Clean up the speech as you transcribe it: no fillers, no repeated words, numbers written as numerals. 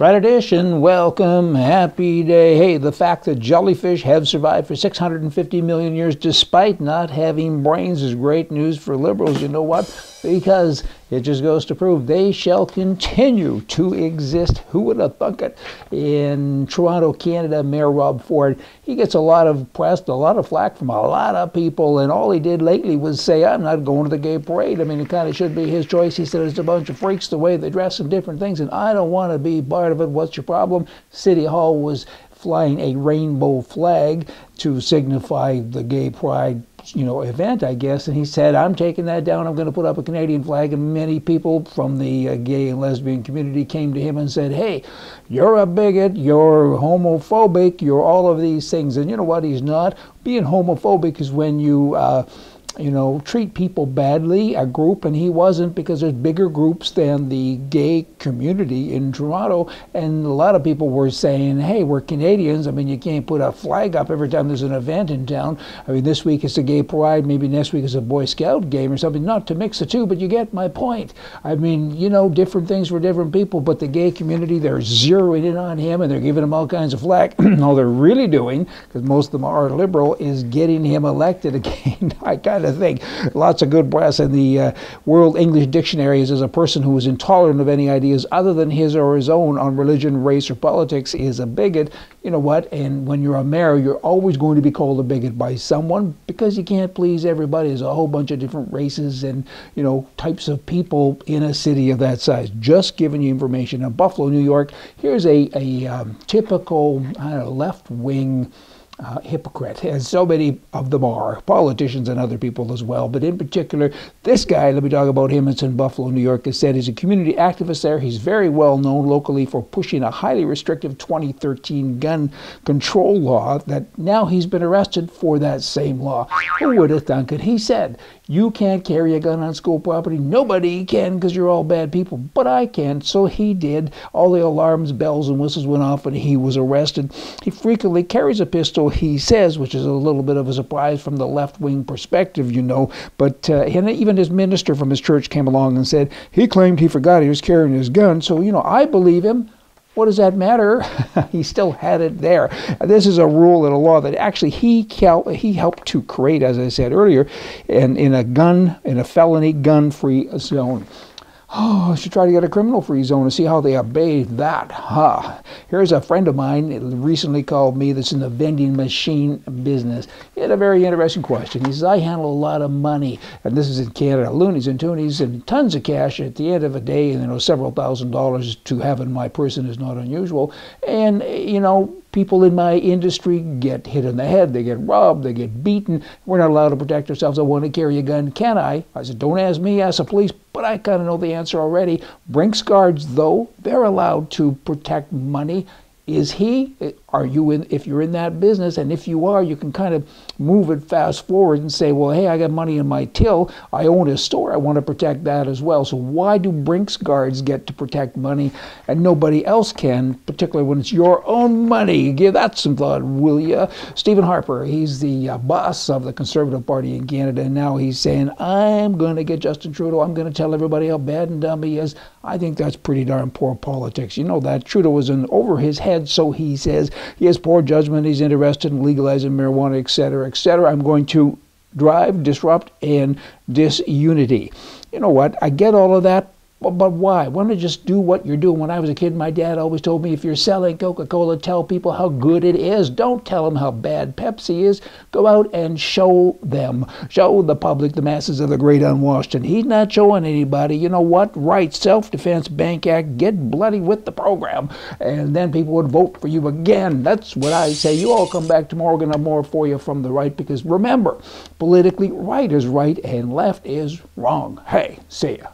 Right edition, welcome, happy day. Hey, the fact that jellyfish have survived for 650 million years despite not having brains is great news for liberals. You know what? Because it just goes to prove they shall continue to exist. Who would have thunk it? In Toronto, Canada, Mayor Rob Ford, he gets a lot of press, a lot of flack from a lot of people, and all he did lately was say, I'm not going to the gay parade. I mean, it kind of should be his choice. He said it's a bunch of freaks the way they dress and different things, and I don't want to be part of it. What's your problem? City Hall was flying a rainbow flag to signify the gay pride event, I guess, and he said, I'm taking that down, I'm going to put up a Canadian flag. And many people from the gay and lesbian community came to him and said, hey, you're a bigot, you're homophobic, you're all of these things. And you know what? He's not. Being homophobic is when you treat people badly, a group, and he wasn't, because there's bigger groups than the gay community in Toronto, and a lot of people were saying, hey, we're Canadians. I mean, you can't put a flag up every time there's an event in town. I mean, this week it's a gay pride, maybe next week is a Boy Scout game or something, not to mix the two, but you get my point. I mean, different things for different people, but the gay community, they're zeroing in on him, and they're giving him all kinds of flack. All they're really doing, because most of them are liberal, is getting him elected again. I kind of think lots of good press in the World English Dictionary as a person who is intolerant of any ideas other than his or his own on religion, race, or politics is a bigot. You know what? And when you're a mayor, you're always going to be called a bigot by someone, because you can't please everybody. There's a whole bunch of different races and types of people in a city of that size. Just giving you information. In Buffalo, New York, here's a typical left-wing hypocrite, as so many of them are, politicians and other people as well. But in particular, this guy, let me talk about him. It's in Buffalo, New York. Is said he's a community activist there. He's very well known locally for pushing a highly restrictive 2013 gun control law that now he's been arrested for that same law. Who would have thunk it? He said, you can't carry a gun on school property. Nobody can, because you're all bad people. But I can. So he did. All the alarms, bells, and whistles went off, and he was arrested. He frequently carries a pistol, he says, which is a little bit of a surprise from the left-wing perspective, But even his minister from his church came along and said he claimed he forgot he was carrying his gun. So, I believe him. What does that matter? He still had it there. This is a rule and a law that actually he helped to create, as I said earlier, in a felony gun-free zone. Oh, I should try to get a criminal-free zone and see how they obey that. Here's a friend of mine recently called me that's in the vending machine business. He had a very interesting question. He says, I handle a lot of money, and this is in Canada, loonies and toonies, and tons of cash at the end of a day, and several $1,000s to have in my person is not unusual. And, people in my industry get hit in the head, they get robbed, they get beaten. We're not allowed to protect ourselves. I want to carry a gun. Can I? I said, don't ask me, ask the police, but I kind of know the answer already. Brinks guards, though, they're allowed to protect money. Is he? Are you in? If you're in that business, and if you are, you can kind of move it fast forward and say, well, hey, I got money in my till. I own a store. I want to protect that as well. So why do Brinks guards get to protect money and nobody else can, particularly when it's your own money? Give that some thought, will you? Stephen Harper, he's the boss of the Conservative Party in Canada, and now he's saying, I'm going to get Justin Trudeau. I'm going to tell everybody how bad and dumb he is. I think that's pretty darn poor politics. You know that. Trudeau was in over his head, so he says. He has poor judgment. He's interested in legalizing marijuana, etc., etc. I'm going to drive, disrupt, and disunity. You know what? I get all of that. But why? Why don't you just do what you're doing? When I was a kid, my dad always told me, if you're selling Coca-Cola, tell people how good it is. Don't tell them how bad Pepsi is. Go out and show them. Show the public, the masses of the great unwashed. And he's not showing anybody. You know what? Right, Self-Defense Bank Act, get bloody with the program. And then people would vote for you again. That's what I say. You all come back tomorrow. We're going to have more for you from the right, because remember, politically right is right and left is wrong. Hey, see ya.